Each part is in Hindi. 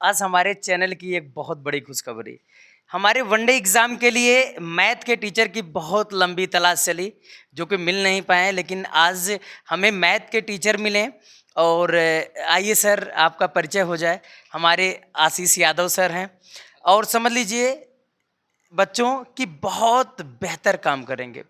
आज हमारे चैनल की एक बहुत बड़ी खुशखबरी। हमारे वनडे एग्ज़ाम के लिए मैथ के टीचर की बहुत लंबी तलाश चली, जो कि मिल नहीं पाए, लेकिन आज हमें मैथ के टीचर मिले। और आइए सर आपका परिचय हो जाए। हमारे आशीष यादव सर हैं और समझ लीजिए बच्चों की बहुत बेहतर काम करेंगे,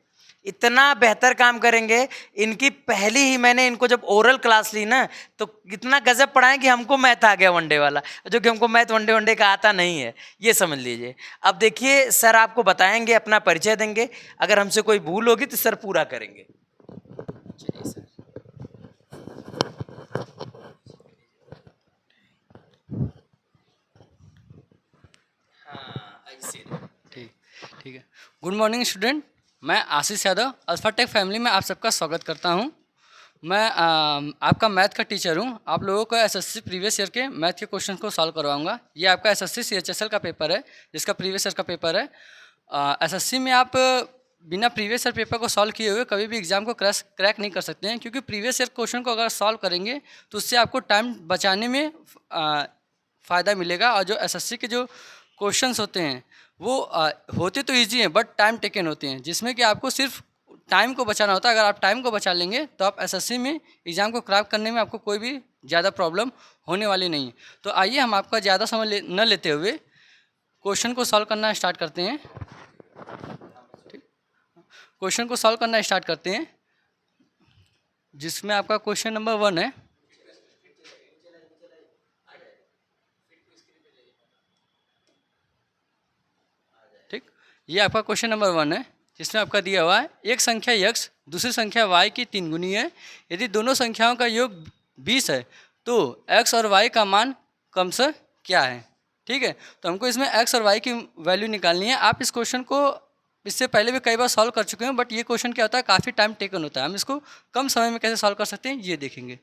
इतना बेहतर काम करेंगे। इनकी पहली ही मैंने इनको जब ओरल क्लास ली ना, तो कितना गजब पढ़ाएं कि हमको मैथ आ गया वनडे वाला, जो कि हमको मैथ वनडे वनडे का आता नहीं है, ये समझ लीजिए। अब देखिए सर आपको बताएंगे, अपना परिचय देंगे, अगर हमसे कोई भूल होगी तो सर पूरा करेंगे। चलिए सर। हाँ ऐसे ठीक ठीक है। गुड मॉर्निंग स्टूडेंट, मैं आशीष यादव अल्फा टेक फैमिली में आप सबका स्वागत करता हूं। मैं आपका मैथ का टीचर हूं। आप लोगों को एसएससी प्रीवियस ईयर के मैथ के क्वेश्चन को सॉल्व करवाऊंगा। ये आपका एसएससी सीएचएसएल का पेपर है, जिसका प्रीवियस ईयर का पेपर है। एसएससी में आप बिना प्रीवियस ईयर पेपर को सॉल्व किए हुए कभी भी एग्जाम को क्रैक नहीं कर सकते हैं, क्योंकि प्रीवियस ईयर क्वेश्चन को अगर सॉल्व करेंगे तो उससे आपको टाइम बचाने में फ़ायदा मिलेगा। और जो एसएससी के जो क्वेश्चंस होते हैं वो होते तो इजी हैं, बट टाइम टेकन होते हैं, जिसमें कि आपको सिर्फ टाइम को बचाना होता है। अगर आप टाइम को बचा लेंगे तो आप एसएससी में एग्ज़ाम को क्रैक करने में आपको कोई भी ज़्यादा प्रॉब्लम होने वाली नहीं है। तो आइए हम आपका ज़्यादा समय न लेते हुए क्वेश्चन को सॉल्व करना स्टार्ट करते हैं। ठीक, क्वेश्चन को सॉल्व करना स्टार्ट करते हैं, जिसमें आपका क्वेश्चन नंबर 1 है। ठीक, ये आपका क्वेश्चन नंबर 1 है, जिसमें आपका दिया हुआ है एक संख्या x दूसरी संख्या y की 3 गुनी है। यदि दोनों संख्याओं का योग 20 है तो x और y का मान क्रमशः क्या है। ठीक है, तो हमको इसमें x और y की वैल्यू निकालनी है। आप इस क्वेश्चन को इससे पहले भी कई बार सॉल्व कर चुके हैं, बट ये क्वेश्चन क्या होता है, काफ़ी टाइम टेकन होता है। हम इसको कम समय में कैसे सॉल्व कर सकते हैं ये देखेंगे।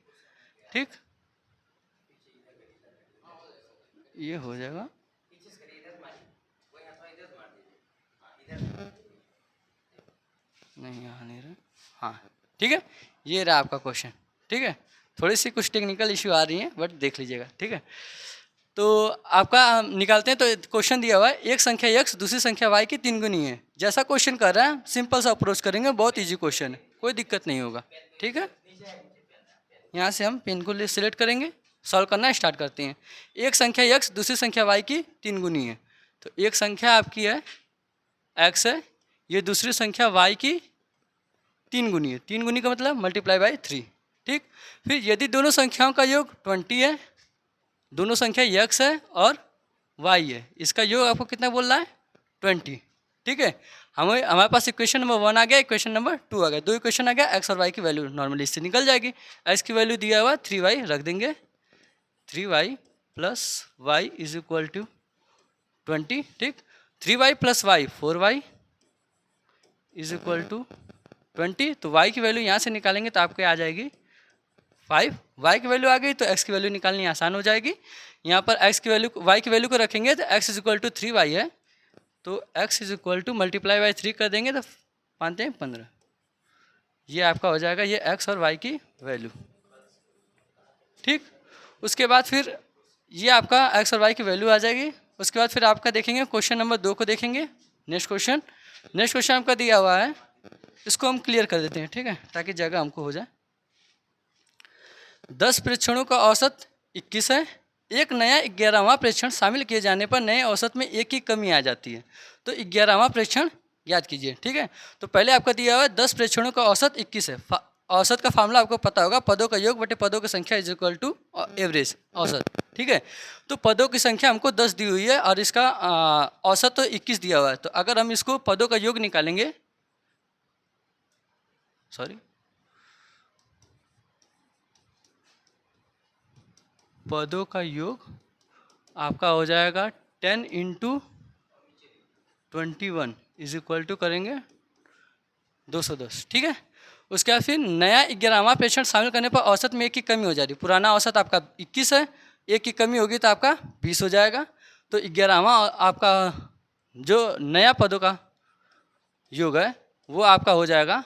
ठीक, ये हो जाएगा। नहीं, यहाँ नहीं रहा। हाँ, ठीक है, ये रहा आपका क्वेश्चन। ठीक है, थोड़ी सी कुछ टेक्निकल इश्यू आ रही हैं, बट देख लीजिएगा। ठीक है, तो आपका निकालते हैं। तो क्वेश्चन दिया हुआ है एक संख्या x दूसरी संख्या y की 3 गुनी है। जैसा क्वेश्चन कर रहा है सिंपल सा अप्रोच करेंगे, बहुत इजी क्वेश्चन है, कोई दिक्कत नहीं होगा। ठीक है, यहाँ से हम पेन को सिलेक्ट करेंगे, सॉल्व करना स्टार्ट करते हैं। एक संख्या x दूसरी संख्या y की 3 गुनी है। तो एक संख्या आपकी है x है, ये दूसरी संख्या y की 3 गुनी है। 3 गुनी का मतलब मल्टीप्लाई बाई 3। ठीक, फिर यदि दोनों संख्याओं का योग 20 है, दोनों संख्या x है और y है, इसका योग आपको कितना बोल रहा है 20। ठीक है, हमारे पास इक्वेशन नंबर 1 आ गया, इक्वेशन नंबर 2 आ गया, दो इक्वेशन आ गया। x और y की वैल्यू नॉर्मली इससे निकल जाएगी। x की वैल्यू दिया हुआ 3y रख देंगे, 3y plus y is equal to 20। ठीक, 3y plus y 4y is equal to 20। तो y की वैल्यू यहाँ से निकालेंगे तो आपके आ जाएगी 5। y की वैल्यू आ गई तो x की वैल्यू निकालनी आसान हो जाएगी। यहाँ पर x की वैल्यू y की वैल्यू को रखेंगे तो x is equal to 3y है, तो x is equal to multiply by 3 कर देंगे तो 5 15। ये आपका हो जाएगा ये x और y की वैल्यू। ठीक, उसके बाद फिर ये आपका x और y की वैल्यू आ जाएगी। उसके बाद फिर आपका देखेंगे क्वेश्चन नंबर 2 को देखेंगे। नेक्स्ट क्वेश्चन आपका दिया हुआ है, इसको हम क्लियर कर देते हैं। ठीक है, ताकि जगह हमको हो जाए। 10 प्रेक्षणों का औसत 21 है। एक नया 11वां प्रेक्षण शामिल किए जाने पर नए औसत में 1 की कमी आ जाती है। तो 11वां प्रेक्षण याद कीजिए। ठीक है, तो पहले आपका दिया हुआ है 10 प्रेक्षणों का औसत 21 है। औसत का फार्मूला आपको पता होगा, पदों का योग बटे पदों की संख्या इज इक्वल टू एवरेज औसत। ठीक है, तो पदों की संख्या हमको 10 दी हुई है और इसका औसत तो 21 दिया हुआ है। तो अगर हम इसको पदों का योग निकालेंगे, पदों का योग आपका हो जाएगा 10 इंटू 21 इज इक्वल टू करेंगे 210। ठीक है, उसके बाद फिर नया 11वां प्रेक्षण शामिल करने पर औसत में 1 की कमी हो जा रही है। पुराना औसत आपका 21 है, 1 की कमी होगी तो आपका 20 हो जाएगा। तो 11वां आपका जो नया पदों का योग है वो आपका हो जाएगा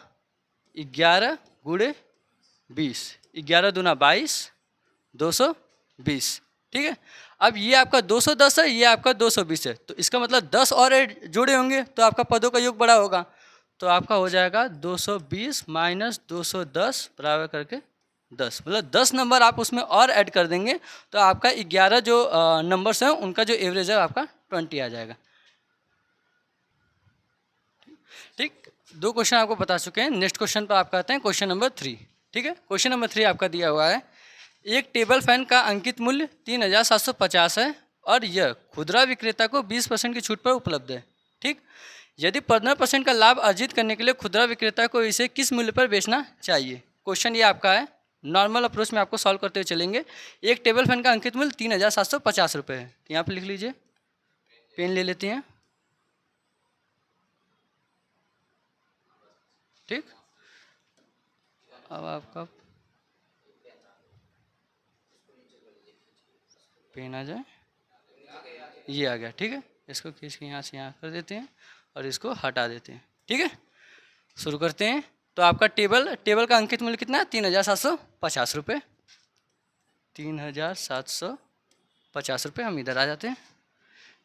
11 गुणे 20, 11 दूना 22, 220। ठीक है, अब ये आपका 210 है, ये आपका 220 है, तो इसका मतलब 10 और जोड़े होंगे तो आपका पदों का योग बड़ा होगा। तो आपका हो जाएगा 220 माइनस 210 बराबर करके 10, मतलब 10 नंबर आप उसमें और ऐड कर देंगे तो आपका 11 जो नंबर्स हैं उनका जो एवरेज है आपका 20 आ जाएगा। ठीक, 2 क्वेश्चन आपको बता चुके हैं। नेक्स्ट क्वेश्चन पर आपका आते हैं क्वेश्चन नंबर 3। ठीक है, क्वेश्चन नंबर 3 आपका दिया हुआ है, एक टेबल फैन का अंकित मूल्य 3750 है और यह खुदरा विक्रेता को 20% की छूट पर उपलब्ध है। ठीक, यदि 15% का लाभ अर्जित करने के लिए खुदरा विक्रेता को इसे किस मूल्य पर बेचना चाहिए। क्वेश्चन ये आपका है, नॉर्मल अप्रोच में आपको सॉल्व करते हुए चलेंगे। एक टेबल फैन का अंकित मूल्य 3750 रुपये है, यहाँ पर लिख लीजिए, पेन ले लेते हैं। ठीक, अब आपका पेन आ जाए, ये आ गया। ठीक है, इसको खींच के यहाँ से यहाँ कर देते हैं और इसको हटा देते हैं। ठीक है, शुरू करते हैं। तो आपका टेबल का अंकित मूल्य कितना है, 3750 रुपये। 3750 रुपये, हम इधर आ जाते हैं।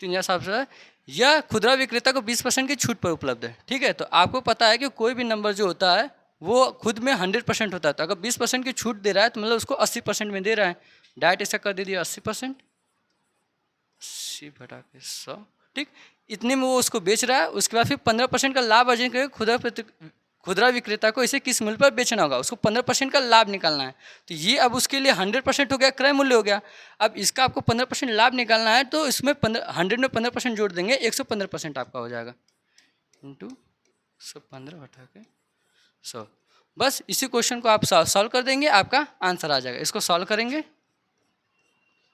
3750, यह खुदरा विक्रेता को 20% की छूट पर उपलब्ध है। ठीक है, तो आपको पता है कि कोई भी नंबर जो होता है वो खुद में 100% होता है, तो अगर 20% की छूट दे रहा है तो मतलब उसको 80% में दे रहा है। डायरेक्ट ऐसा कर दीजिए 80%, 80 बटा के 100। ठीक, इतने में वो उसको बेच रहा है। उसके बाद फिर 15% का लाभ अर्जन करके खुदरा विक्रेता को इसे किस मूल्य पर बेचना होगा, उसको 15% का लाभ निकालना है। तो ये अब उसके लिए 100% हो गया, क्रय मूल्य हो गया। अब इसका आपको 15% लाभ निकालना है तो इसमें 100 में 15% जोड़ देंगे, 115% आपका हो जाएगा, इंटू 115 बटा के 100। बस इसी क्वेश्चन को आप सॉल्व कर देंगे, आपका आंसर आ जाएगा। इसको सॉल्व करेंगे,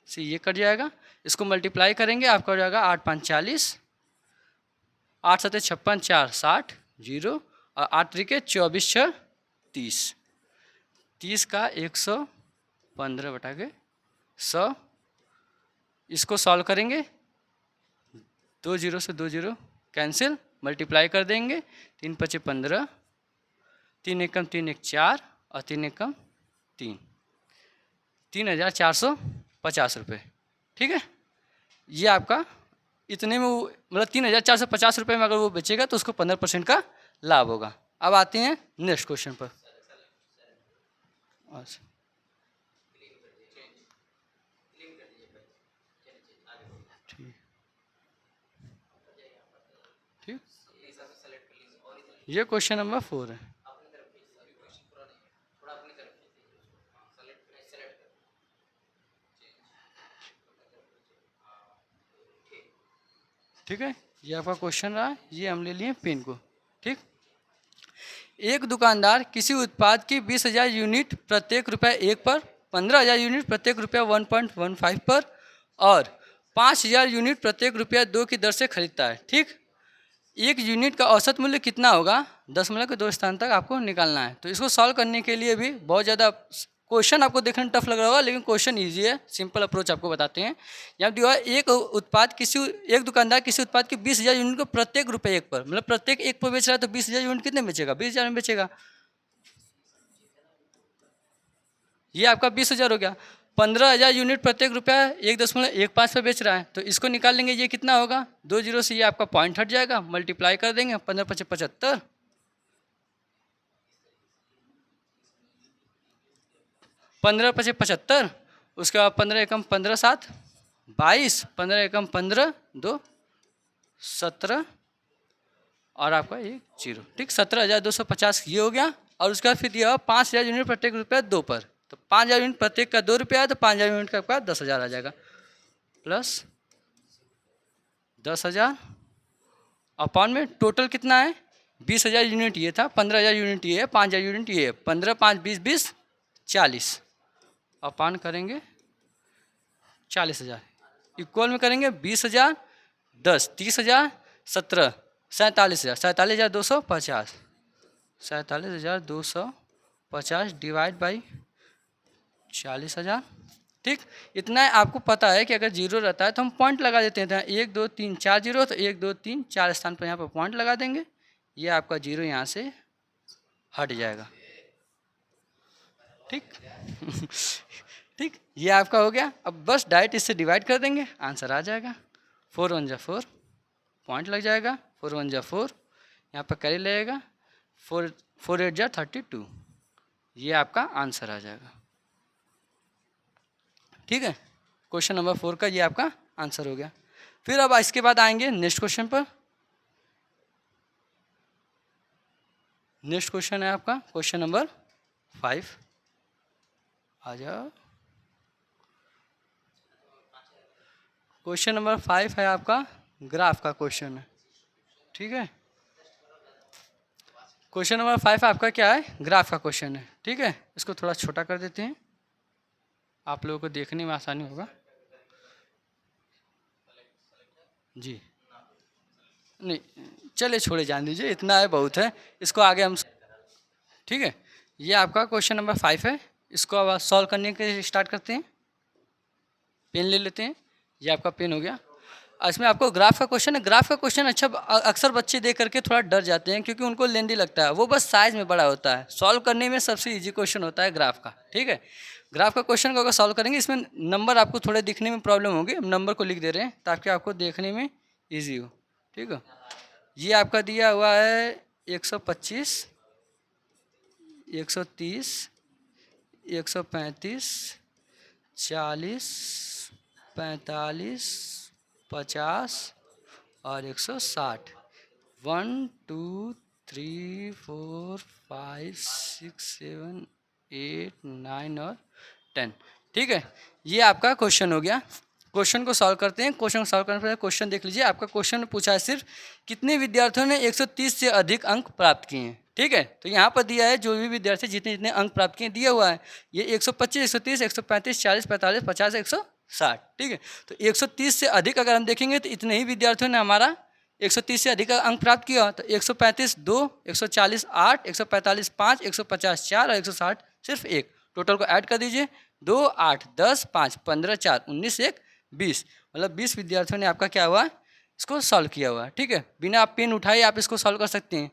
सी ये कट जाएगा, इसको मल्टीप्लाई करेंगे, आपका हो जाएगा 8 5 40, 8 7 56, 4 60, 0 और 8 3 24 6 30। 30 का 115 बटा के 100, इसको सॉल्व करेंगे, 2 0 से 2 0 कैंसिल, मल्टीप्लाई कर देंगे, 3 5 15, 3 एकम 3 1 4 और 3 एकम 3, 3450 रुपये। ठीक है, ये आपका इतने में वो मतलब 3450 रुपये में अगर वो बेचेगा तो उसको 15% का लाभ होगा। अब आते हैं नेक्स्ट क्वेश्चन पर। अच्छा, ठीक, ठीक, ये क्वेश्चन नंबर 4 है। ठीक है, ये आपका क्वेश्चन रहा, ये हम ले लिए पेन को। ठीक, एक दुकानदार किसी उत्पाद की 20,000 यूनिट प्रत्येक रुपये 1 पर, 15,000 यूनिट प्रत्येक रुपया 1.15 पर और 5,000 यूनिट प्रत्येक रुपया 2 की दर से खरीदता है। ठीक, एक यूनिट का औसत मूल्य कितना होगा, 10 के 2 स्थान तक आपको निकालना है। तो इसको सॉल्व करने के लिए भी बहुत ज़्यादा क्वेश्चन आपको देखने में टफ लग रहा होगा, लेकिन क्वेश्चन इजी है, सिंपल अप्रोच आपको बताते हैं। यहाँ दिया एक दुकानदार किसी उत्पाद की 20,000 यूनिट को प्रत्येक रुपये 1 पर, मतलब प्रत्येक 1 पर बेच रहा है, तो 20,000 यूनिट कितने बेचेगा, 20,000 में बेचेगा। ये आपका 20,000 हो गया। 15,000 यूनिट प्रत्येक रुपया 1.15 पर बेच रहा है, तो इसको निकाल लेंगे, ये कितना होगा, 2 0 से ये आपका पॉइंट हट जाएगा, मल्टीप्लाई कर देंगे, 15 5 75, 15 5 75, उसके बाद 15 एकम 15 7 22, 15 एकम 15 2 17 और आपका 1 0। ठीक, 17,250 ये हो गया। और उसके बाद फिर दिया 5,000 यूनिट प्रत्येक रुपया 2 पर, तो 5,000 यूनिट प्रत्येक का 2 रुपया है, तो 5,000 यूनिट का आपका 10,000 आ जाएगा, प्लस 10,000 अपॉन में टोटल कितना है, 20,000 यूनिट ये था, 15,000 यूनिट ये है, 5,000 यूनिट ये है, 15 5 20 20 40 अपॉन करेंगे 40,000, इक्वल में करेंगे 20,000 10 30,000 17 47,000, 47,250, 47,250 डिवाइड बाई 40,000। ठीक, इतना आपको पता है कि अगर जीरो रहता है तो हम पॉइंट लगा देते हैं, 1 2 3 4 जीरो, तो 1 2 3 4 स्थान पर यहाँ पर पॉइंट लगा देंगे, ये आपका जीरो यहाँ से हट जाएगा। ठीक ठीक, ये आपका हो गया। अब बस डायरेक्ट इससे डिवाइड कर देंगे, आंसर आ जाएगा। 4 1 जा 4, पॉइंट लग जाएगा। 4 1 जा 4, यहाँ पर कैरी लगेगा। 4 8 जा 32, ये आपका आंसर आ जाएगा। ठीक है, क्वेश्चन नंबर 4 का ये आपका आंसर हो गया। फिर अब इसके बाद आएंगे नेक्स्ट क्वेश्चन पर। नेक्स्ट क्वेश्चन है आपका क्वेश्चन नंबर 5, आ जाओ। क्वेश्चन नंबर 5 है आपका ग्राफ का क्वेश्चन है। ठीक है, क्वेश्चन नंबर 5 आपका क्या है, ग्राफ का क्वेश्चन है। ठीक है, इसको थोड़ा छोटा कर देते हैं, आप लोगों को देखने में आसानी होगा। जी नहीं, चलिए छोड़े, जान दीजिए, इतना है बहुत है, इसको आगे हम। ठीक है, ये आपका क्वेश्चन नंबर 5 है। इसको अब सॉल्व करने के स्टार्ट करते हैं। पेन ले लेते हैं, ये आपका पेन हो गया। इसमें आपको ग्राफ का क्वेश्चन है। ग्राफ का क्वेश्चन अच्छा अक्सर बच्चे देख करके थोड़ा डर जाते हैं, क्योंकि उनको लेंदी लगता है, वो बस साइज में बड़ा होता है। सॉल्व करने में सबसे इजी क्वेश्चन होता है ग्राफ का। ठीक है, ग्राफ का क्वेश्चन को अगर सॉल्व करेंगे, इसमें नंबर आपको थोड़े दिखने में प्रॉब्लम होगी। हम नंबर को लिख दे रहे हैं ताकि आपको देखने में ईजी हो। ठीक है, ये आपका दिया हुआ है 125, 130, 135, 40, 45, 50 और 160। 1 2 3 4 5 6 7 8 9 और 10। ठीक है, ये आपका क्वेश्चन हो गया। क्वेश्चन को सॉल्व करते हैं। क्वेश्चन को सॉल्व करने पर क्वेश्चन देख लीजिए। आपका क्वेश्चन में पूछा है सिर्फ कितने विद्यार्थियों ने 130 से अधिक अंक प्राप्त किए हैं। ठीक है, तो यहाँ पर दिया है जो भी विद्यार्थी जितने जितने अंक प्राप्त किए दिया हुआ है। ये 125, 130, 135, 40, 45, 50, 160। ठीक है, तो 130 से अधिक अगर हम देखेंगे तो इतने ही विद्यार्थियों ने हमारा 130 से अधिक अंक प्राप्त किया। तो 135 2, 140 8, 145 5, 150 4 और 160 सिर्फ 1। टोटल को ऐड कर दीजिए, 2 8 10 5 15 4 19 1 20, मतलब 20 विद्यार्थियों ने आपका क्या हुआ, इसको सॉल्व किया हुआ है। ठीक है, बिना आप पेन उठाए आप इसको सॉल्व कर सकते हैं।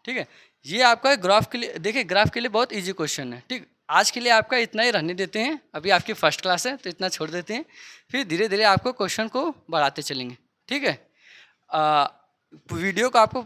ठीक है, ये आपका ग्राफ के लिए, देखिए ग्राफ के लिए बहुत इजी क्वेश्चन है। ठीक, आज के लिए आपका इतना ही रहने देते हैं। अभी आपकी फर्स्ट क्लास है तो इतना छोड़ देते हैं, फिर धीरे धीरे आपको क्वेश्चन को बढ़ाते चलेंगे। ठीक है, वीडियो को आपको